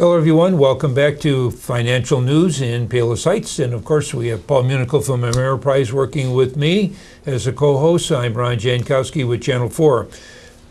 Hello, everyone. Welcome back to Financial News in Palos Heights. And of course, we have Paul Munichel from Ameriprise working with me as a co-host. I'm Brian Jankowski with Channel 4.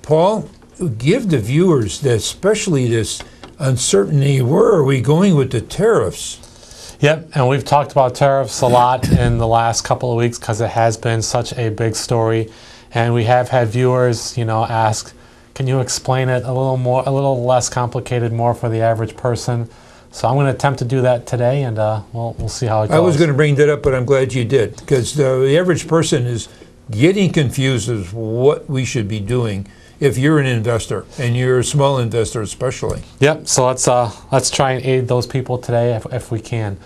Paul, give the viewers, especially this uncertainty. Where are we going with the tariffs? Yep, and we've talked about tariffs a lot in the last couple of weeks because it has been such a big story. And we have had viewers, ask, can you explain it a little less complicated, more for the average person? So I'm going to attempt to do that today, and we'll see how it goes. I was going to bring that up, but I'm glad you did, because the average person is getting confused as what we should be doing if you're an investor, and you're a small investor especially. Yep, so let's try and aid those people today if we can.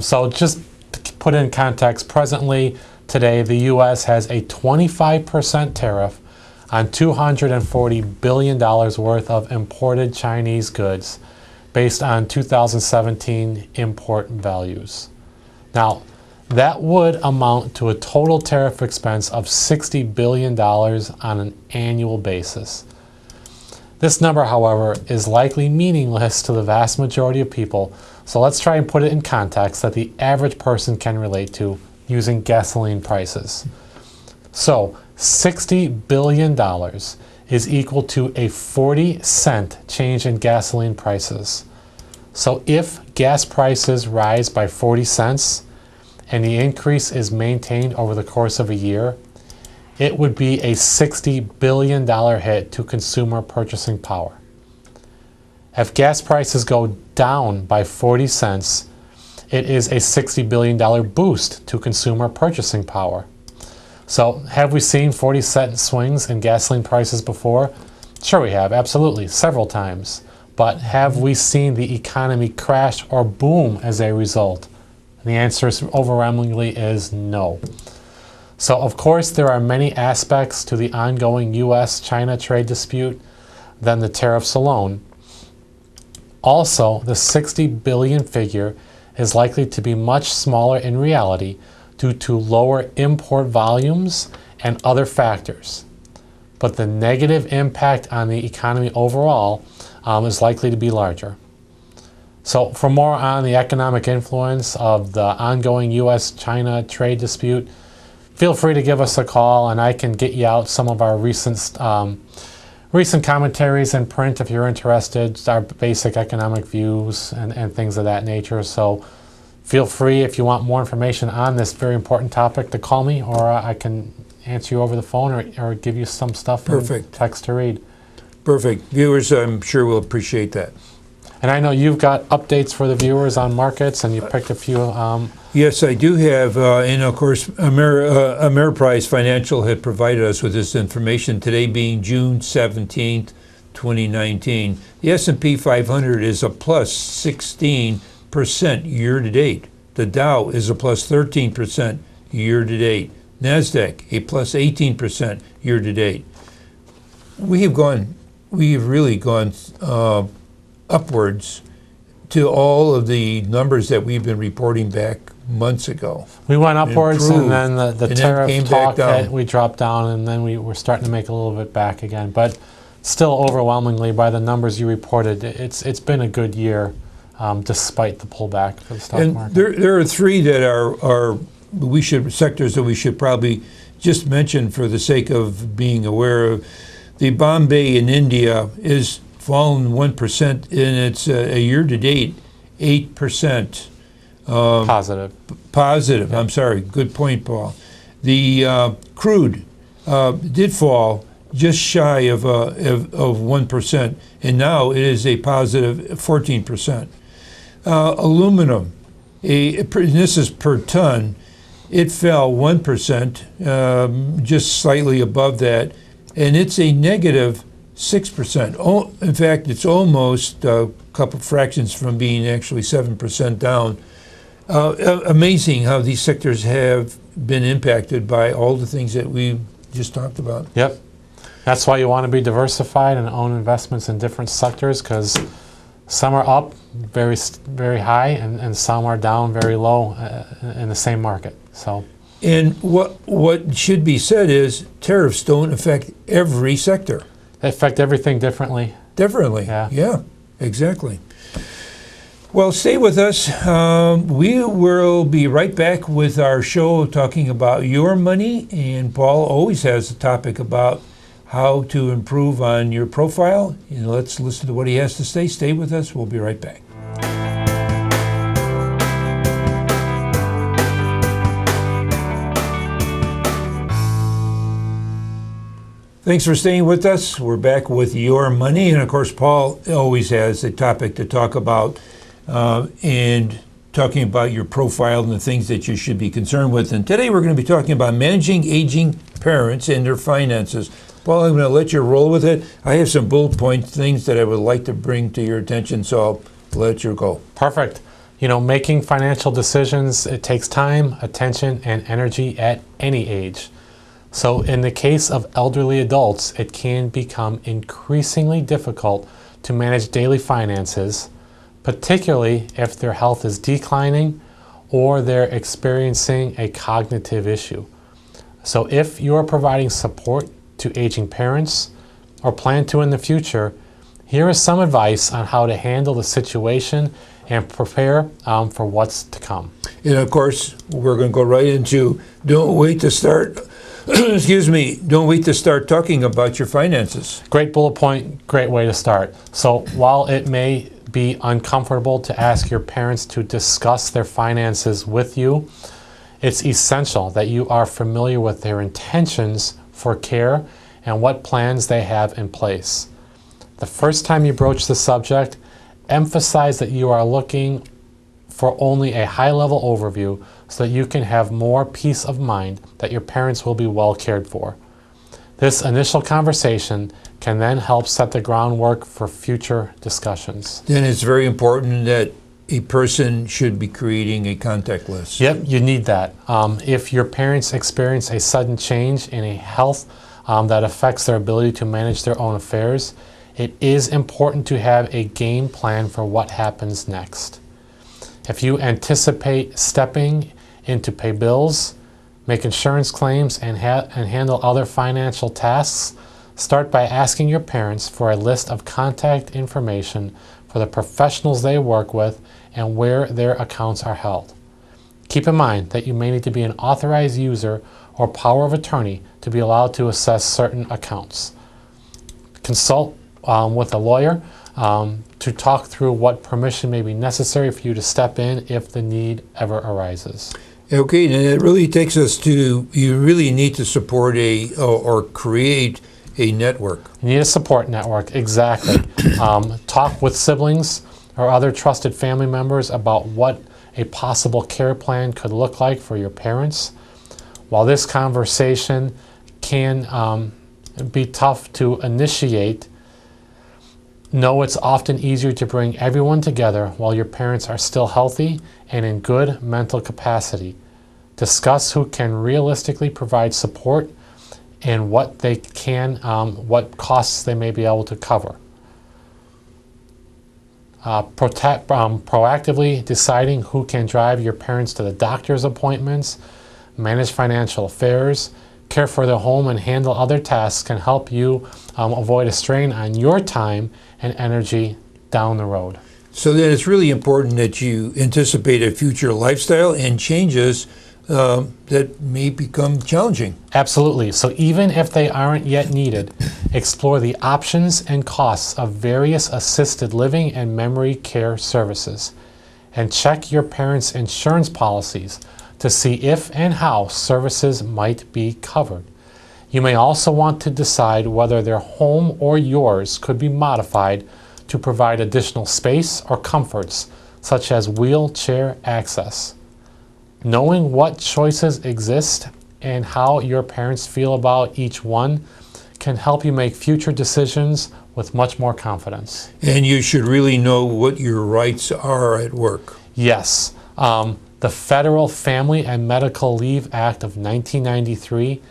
So just to put in context, presently today the U.S. has a 25% tariff on $240 billion worth of imported Chinese goods based on 2017 import values. Now, that would amount to a total tariff expense of $60 billion on an annual basis. This number, however, is likely meaningless to the vast majority of people, so let's try and put it in context that the average person can relate to using gasoline prices. So, $60 billion is equal to a 40-cent change in gasoline prices. So if gas prices rise by 40 cents and the increase is maintained over the course of a year, it would be a $60 billion hit to consumer purchasing power. If gas prices go down by 40 cents, it is a $60 billion boost to consumer purchasing power. So have we seen 40-cent swings in gasoline prices before? Sure we have, absolutely, several times. But have we seen the economy crash or boom as a result? And the answer overwhelmingly is no. So of course there are many aspects to the ongoing U.S.-China trade dispute than the tariffs alone. Also, the 60 billion figure is likely to be much smaller in reality due to lower import volumes and other factors. But the negative impact on the economy overall is likely to be larger. So for more on the economic influence of the ongoing U.S.-China trade dispute, feel free to give us a call and I can get you out some of our recent commentaries in print if you're interested, our basic economic views and things of that nature. So feel free, if you want more information on this very important topic, to call me, or I can answer you over the phone or give you some stuff in text to read. Perfect. Viewers, I'm sure will appreciate that. And I know you've got updates for the viewers on markets, and you picked a few. Yes, I do have, and of course, Ameriprise Financial had provided us with this information, today being June 17th, 2019. The S&P 500 is a plus 16% year-to-date. The Dow is a plus 13% year-to-date. NASDAQ, a plus 18% year-to-date. We have really gone upwards to all of the numbers that we've been reporting back months ago. We went upwards, and then the tariff talk hit, we dropped down, and then we were starting to make a little bit back again. But still, overwhelmingly, by the numbers you reported, it's been a good year. Despite the pullback for the stock market. There are three that are sectors that we should probably just mention for the sake of being aware of. The Bombay in India is fallen 1%, and it's a year-to-date 8%. Positive. Yeah. I'm sorry. Good point, Paul. The crude did fall just shy of 1%, and now it is a positive 14%. Aluminum, this is per ton, it fell 1%, just slightly above that, and it's a negative 6%. In fact, it's almost a couple fractions from being actually 7% down. Amazing how these sectors have been impacted by all the things that we just talked about. Yep. That's why you want to be diversified and own investments in different sectors, because some are up very, very high and some are down very low in the same market. So, and what should be said is tariffs don't affect every sector. They affect everything differently. Yeah. Exactly. Well, stay with us. We will be right back with our show talking about your money. And Paul always has a topic about how to improve on your profile. Let's listen to what he has to say. Stay with us. We'll be right back. Thanks for staying with us. We're back with your money. And of course, Paul always has a topic to talk about and talking about your profile and the things that you should be concerned with. And today we're going to be talking about managing aging parents and their finances. Paul, I'm going to let you roll with it. I have some bullet point things that I would like to bring to your attention, so I'll let you go. Perfect. Making financial decisions, it takes time, attention, and energy at any age. So in the case of elderly adults, it can become increasingly difficult to manage daily finances, particularly if their health is declining or they're experiencing a cognitive issue. So if you're providing support to aging parents or plan to in the future, here is some advice on how to handle the situation and prepare for what's to come. And of course, we're going to go right into don't wait to start don't wait to start talking about your finances. Great bullet point, great way to start. So while it may be uncomfortable to ask your parents to discuss their finances with you, it's essential that you are familiar with their intentions for care and what plans they have in place. The first time you broach the subject, emphasize that you are looking for only a high-level overview so that you can have more peace of mind that your parents will be well cared for. This initial conversation can then help set the groundwork for future discussions. Then it's very important that a person should be creating a contact list. Yep, you need that. If your parents experience a sudden change in a health that affects their ability to manage their own affairs, it is important to have a game plan for what happens next. If you anticipate stepping in to pay bills, make insurance claims, and handle other financial tasks, start by asking your parents for a list of contact information for the professionals they work with and where their accounts are held. Keep in mind that you may need to be an authorized user or power of attorney to be allowed to assess certain accounts. Consult with a lawyer to talk through what permission may be necessary for you to step in if the need ever arises. Okay, and it really takes us to, you really need to support or create a network. You need a support network, exactly. Talk with siblings or other trusted family members about what a possible care plan could look like for your parents. While this conversation can be tough to initiate, know it's often easier to bring everyone together while your parents are still healthy and in good mental capacity. Discuss who can realistically provide support and what they can, what costs they may be able to cover. Proactively deciding who can drive your parents to the doctor's appointments, manage financial affairs, care for their home, and handle other tasks can help you avoid a strain on your time and energy down the road. So then it's really important that you anticipate a future lifestyle and changes that may become challenging. Absolutely. So even if they aren't yet needed, explore the options and costs of various assisted living and memory care services, and check your parents' insurance policies to see if and how services might be covered. You may also want to decide whether their home or yours could be modified to provide additional space or comforts, such as wheelchair access. Knowing what choices exist and how your parents feel about each one can help you make future decisions with much more confidence. And you should really know what your rights are at work. Yes. The Federal Family and Medical Leave Act of 1993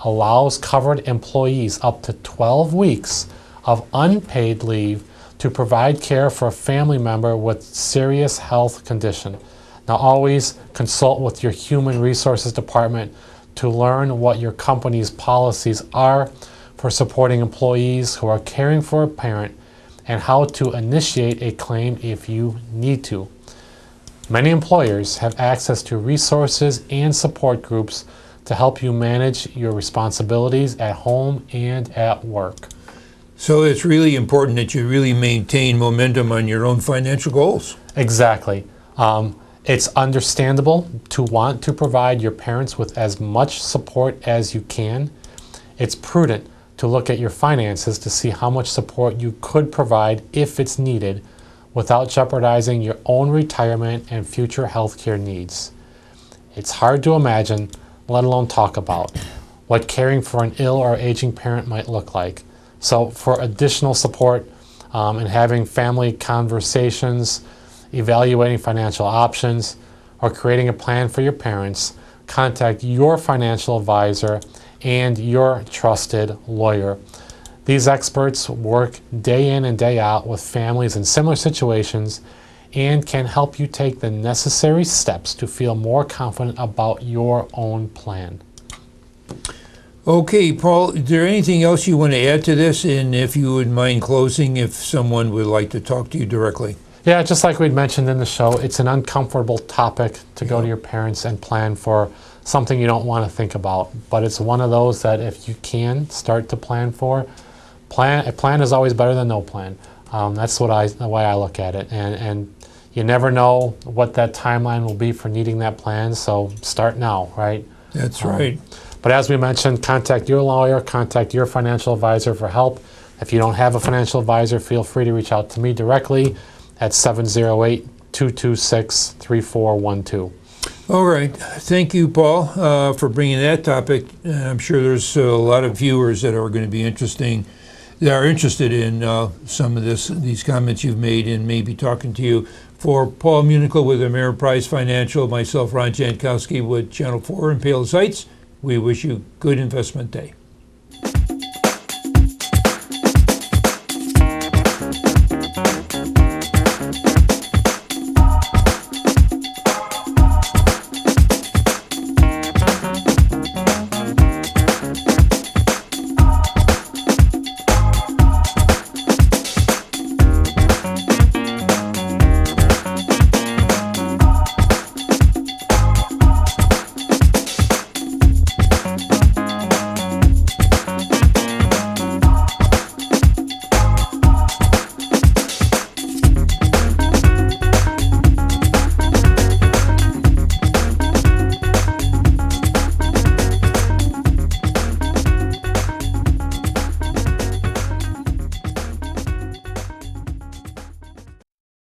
allows covered employees up to 12 weeks of unpaid leave to provide care for a family member with serious health condition. Now always consult with your Human Resources Department to learn what your company's policies are for supporting employees who are caring for a parent and how to initiate a claim if you need to. Many employers have access to resources and support groups to help you manage your responsibilities at home and at work. So it's really important that you really maintain momentum on your own financial goals. Exactly. It's understandable to want to provide your parents with as much support as you can. It's prudent to look at your finances to see how much support you could provide if it's needed without jeopardizing your own retirement and future healthcare needs. It's hard to imagine, let alone talk about, what caring for an ill or aging parent might look like. So for additional support and having family conversations, evaluating financial options, or creating a plan for your parents, contact your financial advisor and your trusted lawyer. These experts work day in and day out with families in similar situations and can help you take the necessary steps to feel more confident about your own plan. Okay, Paul, is there anything else you want to add to this? And if you would mind closing, if someone would like to talk to you directly. Yeah, just like we'd mentioned in the show, it's an uncomfortable topic to go to your parents and plan for something you don't want to think about. But it's one of those that if you can start to plan for, a plan is always better than no plan. That's the way I look at it. And you never know what that timeline will be for needing that plan, so start now, right? That's right. But as we mentioned, contact your lawyer, contact your financial advisor for help. If you don't have a financial advisor, feel free to reach out to me directly at 708-226-3412. All right. Thank you, Paul, for bringing that topic. I'm sure there's a lot of viewers that are going to be interested in some of these comments you've made and maybe talking to you. For Paul Munichel with Ameriprise Financial, myself, Ron Jankowski with Channel 4 and Palos Heights, we wish you good investment day.